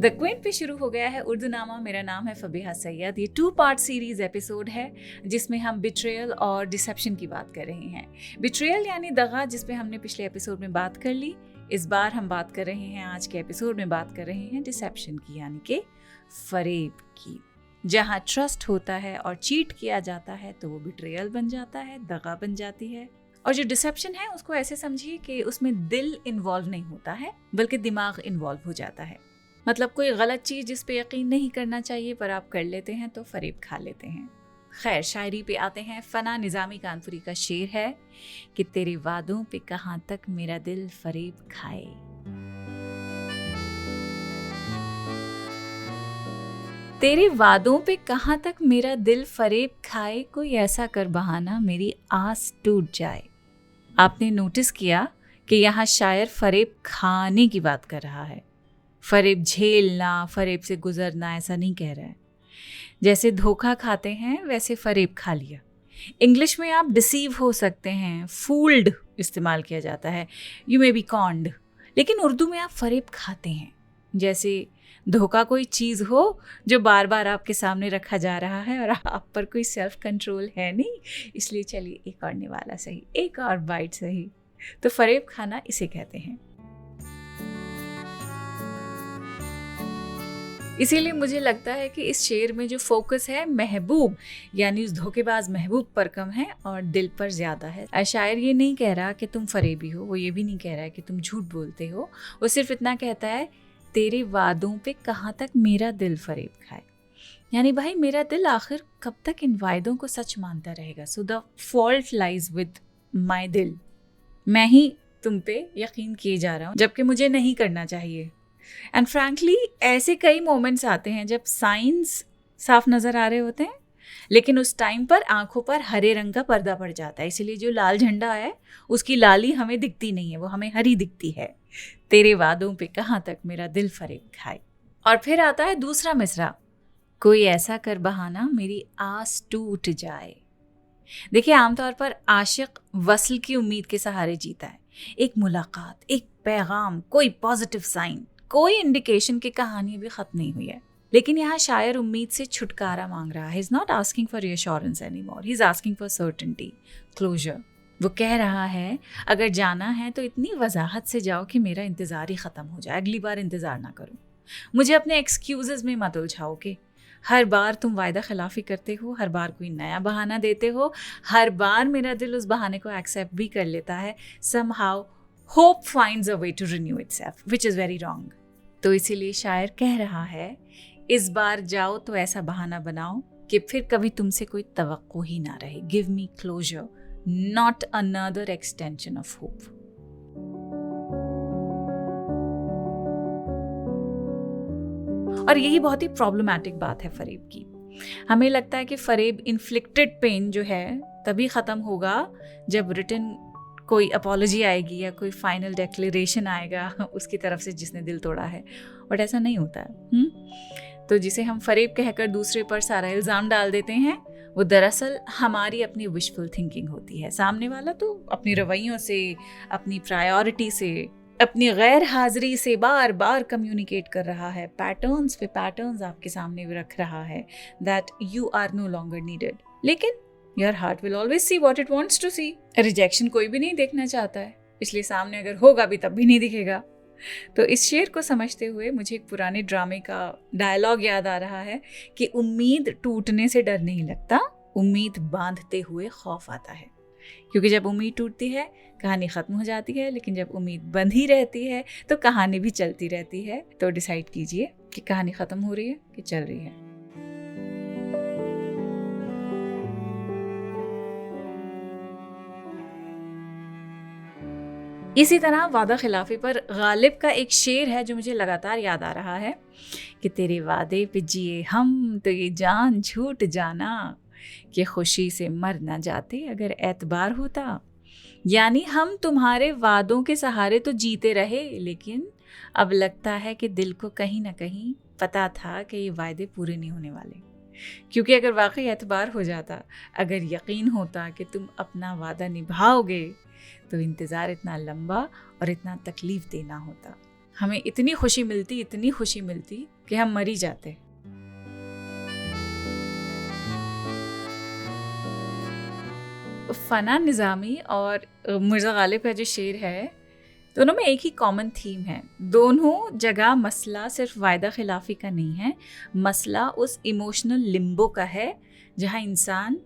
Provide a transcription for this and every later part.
The Quint पे शुरू हो गया है उर्दू नामा। मेरा नाम है फबीहा सैयद। ये 2 पार्ट सीरीज एपिसोड है जिसमें हम बिट्रेयल और डिसेप्शन की बात कर रहे हैं। बिट्रेयल यानी दगा, जिस पे हमने पिछले एपिसोड में बात कर ली। इस बार हम बात कर रहे हैं, आज के एपिसोड में बात कर रहे हैं डिसेप्शन की, यानी कि फरेब की। जहाँ ट्रस्ट होता है और चीट किया जाता है तो वो बिट्रेयल बन जाता है, दगा बन जाती है। और जो डिसेप्शन है उसको ऐसे समझिए कि उसमें दिल इन्वॉल्व नहीं होता है बल्कि दिमाग इन्वॉल्व हो जाता है। मतलब कोई गलत चीज जिस पे यकीन नहीं करना चाहिए पर आप कर लेते हैं तो फरेब खा लेते हैं। खैर, शायरी पे आते हैं। फना निजामी कानपुरी का शेर है कि तेरे वादों पे कहाँ तक मेरा दिल फरेब खाए। तेरे वादों पे कहाँ तक मेरा दिल फरेब खाए, कोई ऐसा कर बहाना मेरी आस टूट जाए। आपने नोटिस किया कि यहाँ शायर फरेब खाने की बात कर रहा है। फरेब झेलना, फरेब से गुजरना ऐसा नहीं कह रहा है। जैसे धोखा खाते हैं वैसे फरेब खा लिया। इंग्लिश में आप डिसीव हो सकते हैं, फूल्ड इस्तेमाल किया जाता है, यू मे बी कॉन्ड। लेकिन उर्दू में आप फरेब खाते हैं। जैसे धोखा कोई चीज़ हो जो बार बार आपके सामने रखा जा रहा है और आप पर कोई सेल्फ कंट्रोल है नहीं, इसलिए चलिए एक और निवाला सही, एक और बाइट सही। तो फरेब खाना इसे कहते हैं। इसीलिए मुझे लगता है कि इस शेर में जो फोकस है महबूब यानी उस धोखेबाज महबूब पर कम है और दिल पर ज्यादा है। शायर ये नहीं कह रहा कि तुम फरेबी हो, वो ये भी नहीं कह रहा है कि तुम झूठ बोलते हो। वो सिर्फ इतना कहता है, तेरे वादों पे कहाँ तक मेरा दिल फरेब खाए। यानी भाई, मेरा दिल आखिर कब तक इन वायदों को सच मानता रहेगा। So the fault lies with my दिल। मैं ही तुम पे यकीन किए जा रहा हूँ जबकि मुझे नहीं करना चाहिए। एंड फ्रैंकली ऐसे कई मोमेंट्स आते हैं जब साइंस साफ नजर आ रहे होते हैं लेकिन उस टाइम पर आंखों पर हरे रंग का पर्दा पड़ जाता है। इसीलिए जो लाल झंडा है उसकी लाली हमें दिखती नहीं है, वो हमें हरी दिखती है। तेरे वादों पे कहाँ तक मेरा दिल फरेब खाए। और फिर आता है दूसरा मिसरा, कोई ऐसा कर बहाना मेरी आस टूट जाए। देखिए, आमतौर पर आशिक वस्ल की उम्मीद के सहारे जीता है। एक मुलाकात, एक पैगाम, कोई पॉजिटिव साइन, कोई इंडिकेशन की कहानी भी खत्म नहीं हुई है। लेकिन यहाँ शायर उम्मीद से छुटकारा मांग रहा है। He is not asking for reassurance anymore, he is asking for certainty, closure. वो कह रहा है, अगर जाना है तो इतनी वजाहत से जाओ कि मेरा इंतजार ही खत्म हो जाए, अगली बार इंतजार ना करूं। मुझे अपने एक्सक्यूजेस में मत उलझाओ कि हर बार तुम वायदा खिलाफी करते हो, हर बार कोई नया बहाना देते हो, हर बार मेरा दिल उस बहाने को एक्सेप्ट भी कर लेता है। somehow hope finds a way to renew itself, which is very wrong. तो इसीलिए शायर कह रहा है, इस बार जाओ तो ऐसा बहाना बनाओ कि फिर कभी तुमसे कोई तवक्को ही ना रहे। Give me closure, not another extension of hope. और यही बहुत ही प्रॉब्लमैटिक बात है फरेब की। हमें लगता है कि फरेब इन्फ्लिक्टेड पेन जो है तभी ख़त्म होगा जब रिटन कोई अपॉलॉजी आएगी या कोई फाइनल डिक्लेरेशन आएगा उसकी तरफ से जिसने दिल तोड़ा है। बट ऐसा नहीं होता है। तो जिसे हम फरेब कहकर दूसरे पर सारा इल्ज़ाम डाल देते हैं, वो दरअसल हमारी अपनी विशफुल थिंकिंग होती है। सामने वाला तो अपनी रवैयों से, अपनी प्रायोरिटी से, अपनी गैर हाजिरी से बार बार कम्युनिकेट कर रहा है, पैटर्न्स पे पैटर्न्स आपके सामने रख रहा है that you are no longer needed. लेकिन your heart will always see what it wants to see. Rejection कोई भी नहीं देखना चाहता है, इसलिए सामने अगर होगा भी तब भी नहीं दिखेगा। तो इस शेर को समझते हुए मुझे एक पुराने ड्रामे का डायलॉग याद आ रहा है कि उम्मीद टूटने से डर नहीं लगता, उम्मीद बांधते हुए खौफ आता है। क्योंकि जब उम्मीद टूटती है कहानी खत्म हो जाती है, लेकिन जब उम्मीद बंधी रहती है तो कहानी भी चलती रहती है। तो डिसाइड कीजिए कि कहानी खत्म हो रही है कि चल रही है। इसी तरह वादा खिलाफी पर गालिब का एक शेर है जो मुझे लगातार याद आ रहा है कि तेरे वादे पे जिए हम तो ये जान छूट जाना, कि खुशी से मर ना जाते अगर एतबार होता। यानी हम तुम्हारे वादों के सहारे तो जीते रहे, लेकिन अब लगता है कि दिल को कहीं ना कहीं पता था कि ये वादे पूरे नहीं होने वाले। क्योंकि अगर वाकई एतबार हो जाता, अगर यकीन होता कि तुम अपना वादा निभाओगे, तो इंतज़ार इतना लंबा और इतना तकलीफ देना होता। हमें इतनी खुशी मिलती कि हम मर ही जाते। फना निज़ामी और मिर्ज़ा गालिब का जो शेर है, दोनों में एक ही कॉमन थीम है। दोनों जगह मसला सिर्फ वायदा खिलाफी का नहीं है, मसला उस इमोशनल लिम्बो का है जहाँ इंसान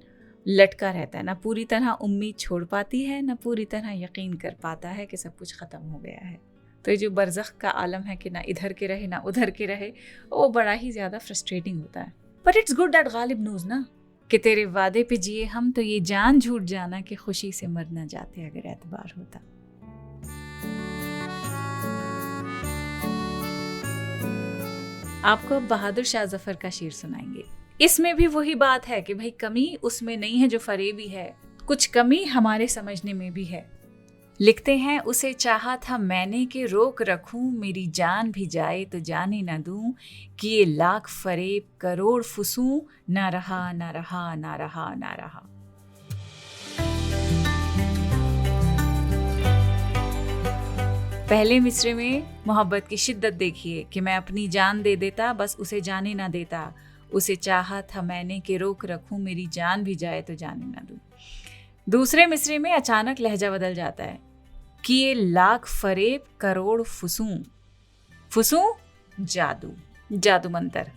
लटका रहता है, ना पूरी तरह उम्मीद छोड़ पाती है, ना पूरी तरह यकीन कर पाता है कि सब कुछ ख़त्म हो गया है। तो ये जो बरज़ख का आलम है कि ना इधर के रहे ना उधर के रहे, वो बड़ा ही ज़्यादा फ्रस्ट्रेटिंग होता है। But it's good that Ghalib knows ना कि तेरे वादे पे जिए हम, तो ये जान झूठ जाना कि खुशी से मर ना जाते अगर एतबार होता। आपको अब बहादुर शाह जफर का शेर सुनाएंगे। इसमें भी वही बात है कि भाई कमी उसमें नहीं है जो फरेबी है, कुछ कमी हमारे समझने में भी है। लिखते हैं, उसे चाहा था मैंने कि रोक रखूं, मेरी जान भी जाए तो जाने न दूं, कि ये लाख फरेब करोड़ फुसूं, ना रहा ना रहा ना रहा ना रहा। पहले मिसरे में मोहब्बत की शिद्दत देखिए कि मैं अपनी जान दे देता, बस उसे जाने ना देता, उसे चाहा था मैंने कि रोक रखूं, मेरी जान भी जाए तो जाने ना दूं। दूसरे मिसरे में अचानक लहजा बदल जाता है कि ये लाख फरेब करोड़ फुसूं, फुसूं जादू, जादू मंतर।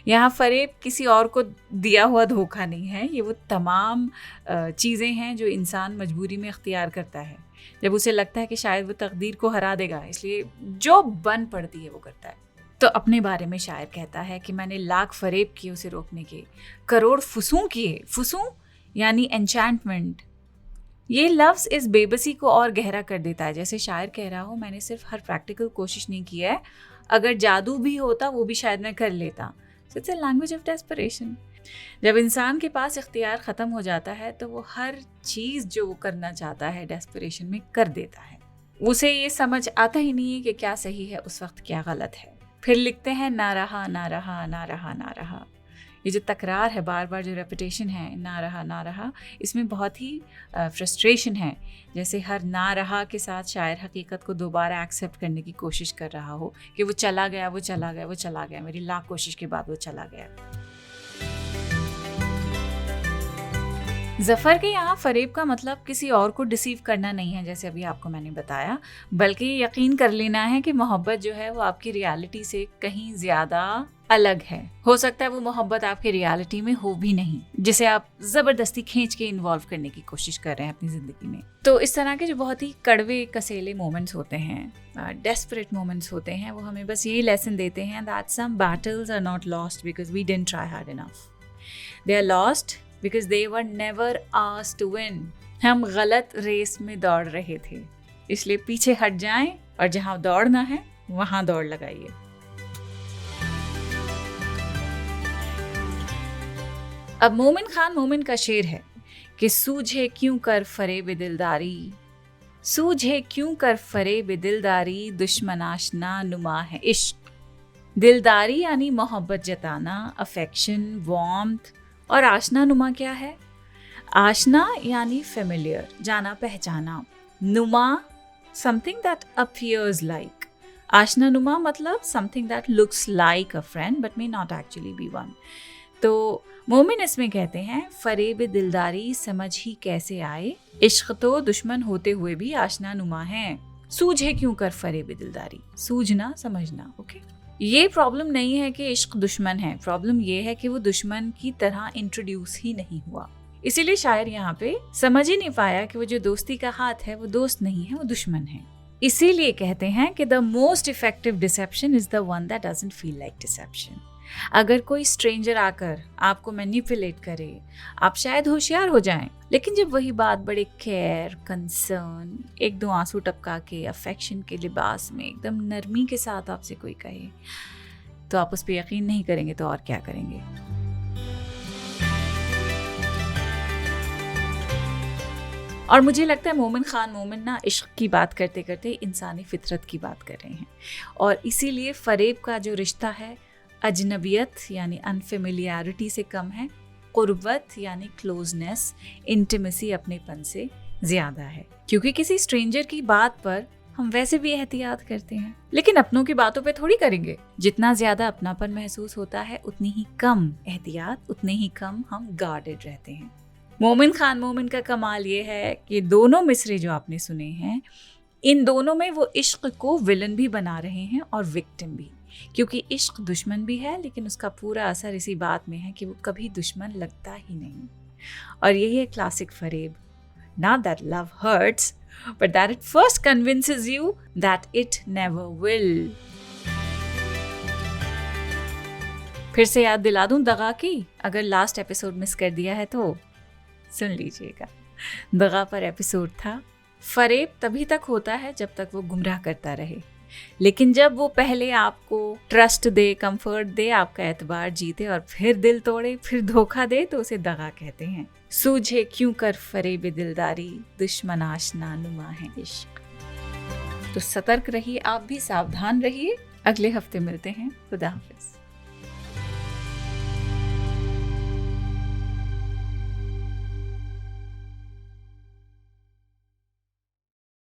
यहाँ फरेब किसी और को दिया हुआ धोखा नहीं है, ये वो तमाम चीज़ें हैं जो इंसान मजबूरी में इख्तियार करता है जब उसे लगता है कि शायद वो तकदीर को हरा देगा, इसलिए जो बन पड़ती है वो करता है। तो अपने बारे में शायर कहता है कि मैंने लाख फरेब किए उसे रोकने के, करोड़ फुसूं किए। फुसूं यानी एन्चेंटमेंट। ये लफ्ज़ इस बेबसी को और गहरा कर देता है। जैसे शायर कह रहा हो, मैंने सिर्फ हर प्रैक्टिकल कोशिश नहीं की है, अगर जादू भी होता वो भी शायद मैं कर लेता। So it's a language of desperation. जब इंसान के पास इख्तियार ख़त्म हो जाता है तो वो हर चीज़ जो वो करना चाहता है डेस्परेशन में कर देता है। उसे ये समझ आता ही नहीं है कि क्या सही है उस वक्त क्या गलत है। फिर लिखते हैं, ना रहा ना रहा ना रहा ना रहा। ये जो तकरार है, बार बार जो रेपिटेशन है, ना रहा, इसमें बहुत ही फ्रस्ट्रेशन है। जैसे हर ना रहा के साथ शायर हकीकत को दोबारा एक्सेप्ट करने की कोशिश कर रहा हो कि वो चला गया, वो चला गया, वो चला गया, मेरी लाख कोशिश के बाद वो चला गया। जफ़र के यहाँ फ़रेब का मतलब किसी और को डिसीव करना नहीं है, जैसे अभी आपको मैंने बताया, बल्कि यकीन कर लेना है कि मोहब्बत जो है वो आपकी रियलिटी से कहीं ज़्यादा अलग है। हो सकता है वो मोहब्बत आपकी रियलिटी में हो भी नहीं, जिसे आप ज़बरदस्ती खींच के इन्वॉल्व करने की कोशिश कर रहे हैं अपनी ज़िंदगी में। तो इस तरह के जो बहुत ही कड़वे कसेले मोमेंट्स होते हैं, डेस्परेट मोमेंट्स होते हैं, वो हमें बस यही लेसन देते हैं that some battles are not lost because we didn't try hard enough, they are lost because they were never asked to win। हम गलत रेस में दौड़ रहे थे, इसलिए पीछे हट जाएं और जहां दौड़ना है वहां दौड़ लगाइए। अब मोमिन खान मोमिन का शेर है कि सूझे क्यों कर फरेब दिलदारी, सूझे क्यों कर फरेब दिलदारी, दुश्मन आशना नुमा है इश्क। दिलदारी यानी मोहब्बत जताना, अफेक्शन, वार्मथ। और आशना नुमा क्या है? आशना यानी फेमिलियर, जाना पहचाना। नुमा समथिंग दैट अपीयर्स लाइक। आशना नुमा मतलब something that looks like a friend but may not actually be one. तो मोमिन इसमें कहते हैं, फरेब दिलदारी समझ ही कैसे आए, इश्क तो दुश्मन होते हुए भी आशना नुमा है। सूझे क्यों कर फरेब दिलदारी, सूझना समझना। ओके, ये प्रॉब्लम नहीं है कि इश्क दुश्मन है, प्रॉब्लम ये है कि वो दुश्मन की तरह इंट्रोड्यूस ही नहीं हुआ। इसीलिए शायर यहाँ पे समझ ही नहीं पाया कि वो जो दोस्ती का हाथ है वो दोस्त नहीं है, वो दुश्मन है। इसीलिए कहते हैं कि the most effective deception is the one that doesn't feel like deception. अगर कोई स्ट्रेंजर आकर आपको मैनिपुलेट करे, आप शायद होशियार हो जाएं, लेकिन जब वही बात बड़े केयर, कंसर्न, एक दो आंसू टपका के, अफेक्शन के लिबास में एकदम नरमी के साथ आपसे कोई कहे, तो आप उस पर यकीन नहीं करेंगे तो और क्या करेंगे। और मुझे लगता है मोमिन खान मोमिन ना इश्क की बात करते करते इंसानी फितरत की बात कर रहे हैं, और इसीलिए फरेब का जो रिश्ता है अजनबियत यानी अनफेमिलियरिटी से कम है, कुर्बत यानी क्लोजनेस, इंटीमेसी, अपनेपन से ज़्यादा है। क्योंकि किसी स्ट्रेंजर की बात पर हम वैसे भी एहतियात करते हैं, लेकिन अपनों की बातों पे थोड़ी करेंगे। जितना ज्यादा अपनापन महसूस होता है उतनी ही कम एहतियात, उतने ही कम हम गार्डेड रहते हैं। मोमिन खान मोमिन का कमाल ये है कि दोनों मिसरे जो आपने सुने हैं, इन दोनों में वो इश्क को विलन भी बना रहे हैं और विक्टिम भी, क्योंकि इश्क दुश्मन भी है, लेकिन उसका पूरा असर इसी बात में है कि वो कभी दुश्मन लगता ही नहीं। और यही है क्लासिक फरेब, not that love hurts, but that it first convinces you that it never will. फिर से याद दिला दूं दगा की, अगर लास्ट एपिसोड मिस कर दिया है तो सुन लीजिएगा। दगा पर एपिसोड था, फरेब तभी तक होता है जब तक वो गुमराह करता रहे, लेकिन जब वो पहले आपको ट्रस्ट दे, कंफर्ट दे, आपका एतबार जीते और फिर दिल तोड़े, फिर धोखा दे, तो उसे दगा कहते हैं। सूझे क्यों कर फरेब दिलदारी, दुश्मन आशना नुमा है इश्क। तो सतर्क रहिए, आप भी सावधान रहिए। अगले हफ्ते मिलते हैं। खुदा हाफिज।